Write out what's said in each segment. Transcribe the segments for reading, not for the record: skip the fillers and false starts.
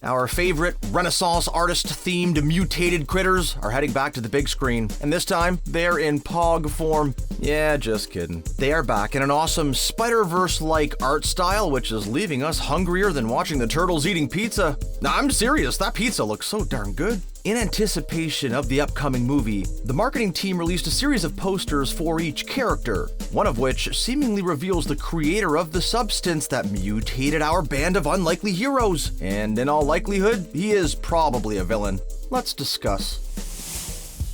Our favorite Renaissance artist-themed mutated critters are heading back to the big screen, and this time, they're in Pog form. Yeah, just kidding. They are back in an awesome Spider-Verse-like art style, which is leaving us hungrier than watching the turtles eating pizza. Nah, I'm serious, that pizza looks so darn good. In anticipation of the upcoming movie, the marketing team released a series of posters for each character, one of which seemingly reveals the creator of the substance that mutated our band of unlikely heroes. And in all likelihood, he is probably a villain. Let's discuss.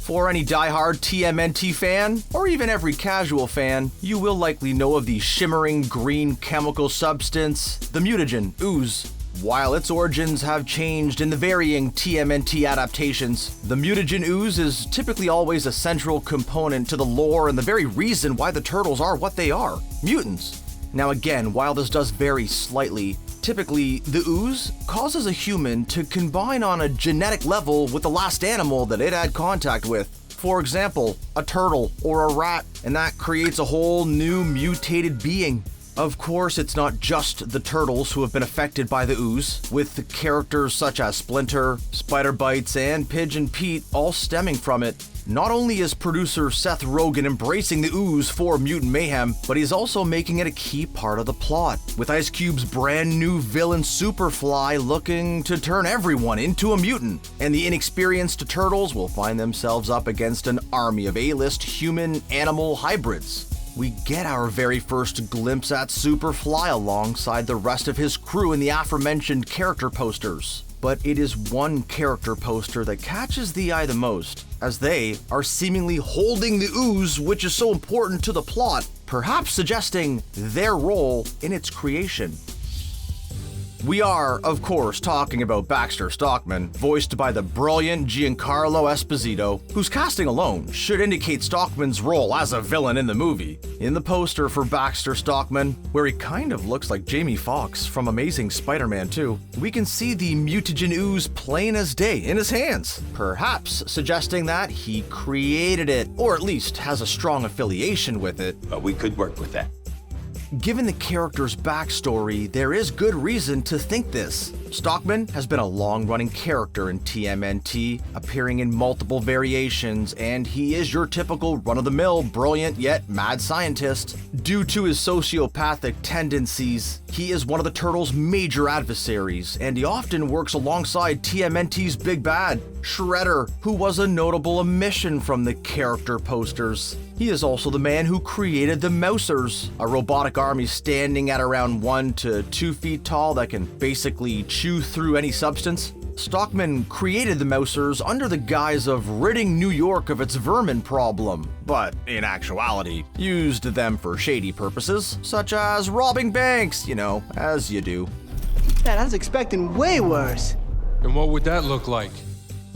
For any diehard TMNT fan, or even every casual fan, you will likely know of the shimmering green chemical substance, the mutagen, Ooze. While its origins have changed in the varying TMNT adaptations, the mutagen Ooze is typically always a central component to the lore and the very reason why the turtles are what they are, mutants. Now again, while this does vary slightly, typically the Ooze causes a human to combine on a genetic level with the last animal that it had contact with. For example, a turtle or a rat, and that creates a whole new mutated being. Of course, it's not just the turtles who have been affected by the Ooze, with characters such as Splinter, Spider Bites, and Pigeon Pete all stemming from it. Not only is producer Seth Rogen embracing the Ooze for Mutant Mayhem, but he's also making it a key part of the plot, with Ice Cube's brand new villain Superfly looking to turn everyone into a mutant, and the inexperienced turtles will find themselves up against an army of A-list human-animal hybrids. We get our very first glimpse at Superfly alongside the rest of his crew in the aforementioned character posters. But it is one character poster that catches the eye the most, as they are seemingly holding the Ooze, which is so important to the plot, perhaps suggesting their role in its creation. We are, of course, talking about Baxter Stockman, voiced by the brilliant Giancarlo Esposito, whose casting alone should indicate Stockman's role as a villain in the movie. In the poster for Baxter Stockman, where he kind of looks like Jamie Foxx from Amazing Spider-Man 2, we can see the mutagen Ooze plain as day in his hands, perhaps suggesting that he created it, or at least has a strong affiliation with it. But we could work with that. Given the character's backstory, there is good reason to think this. Stockman has been a long-running character in TMNT, appearing in multiple variations, and he is your typical run-of-the-mill, brilliant yet mad scientist. Due to his sociopathic tendencies, he is one of the Turtles' major adversaries, and he often works alongside TMNT's big bad, Shredder, who was a notable omission from the character posters. He is also the man who created the Mousers, a robotic army standing at around 1 to 2 feet tall that can basically chew through any substance. Stockman created the Mousers under the guise of ridding New York of its vermin problem, but in actuality, used them for shady purposes, such as robbing banks, as you do. Man, I was expecting way worse. And what would that look like?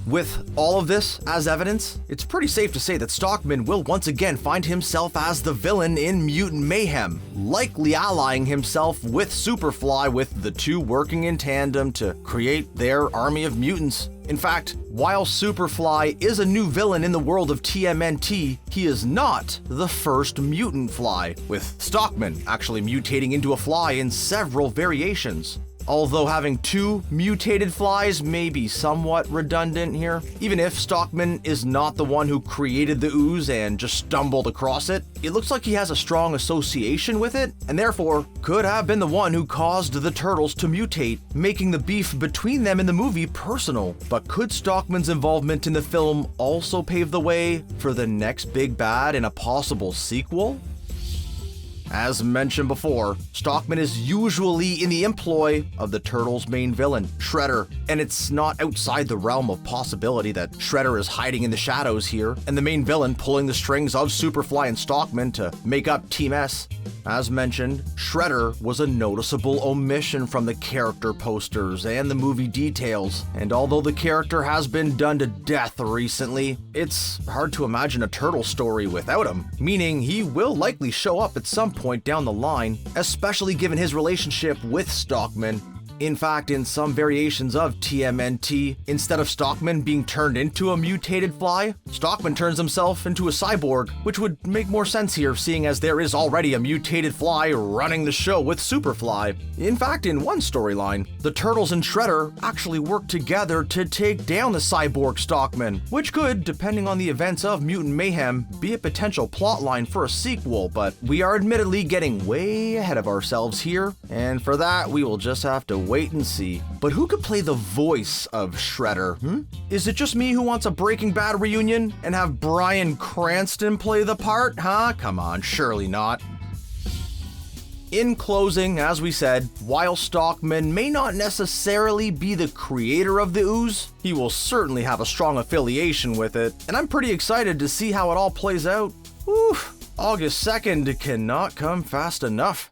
With all of this as evidence, it's pretty safe to say that Stockman will once again find himself as the villain in Mutant Mayhem, likely allying himself with Superfly, with the two working in tandem to create their army of mutants. In fact, while Superfly is a new villain in the world of TMNT, he is not the first mutant fly, with Stockman actually mutating into a fly in several variations. Although having two mutated flies may be somewhat redundant here, even if Stockman is not the one who created the Ooze and just stumbled across it, it looks like he has a strong association with it, and therefore could have been the one who caused the turtles to mutate, making the beef between them in the movie personal. But could Stockman's involvement in the film also pave the way for the next big bad in a possible sequel? As mentioned before, Stockman is usually in the employ of the Turtles' main villain, Shredder, and it's not outside the realm of possibility that Shredder is hiding in the shadows here, and the main villain pulling the strings of Superfly and Stockman to make up Team S. As mentioned, Shredder was a noticeable omission from the character posters and the movie details, and although the character has been done to death recently, it's hard to imagine a Turtle story without him, meaning he will likely show up at some point down the line, especially given his relationship with Stockman. In fact, in some variations of TMNT, instead of Stockman being turned into a mutated fly, Stockman turns himself into a cyborg, which would make more sense here, seeing as there is already a mutated fly running the show with Superfly. In fact, in one storyline, the Turtles and Shredder actually work together to take down the cyborg Stockman, which could, depending on the events of Mutant Mayhem, be a potential plotline for a sequel, but we are admittedly getting way ahead of ourselves here, and for that we will just have to wait and see. But who could play the voice of Shredder? Is it just me who wants a Breaking Bad reunion and have Bryan Cranston play the part? Come on, surely not. In closing, as we said, while Stockman may not necessarily be the creator of the Ooze, he will certainly have a strong affiliation with it, and I'm pretty excited to see how it all plays out. August 2nd cannot come fast enough.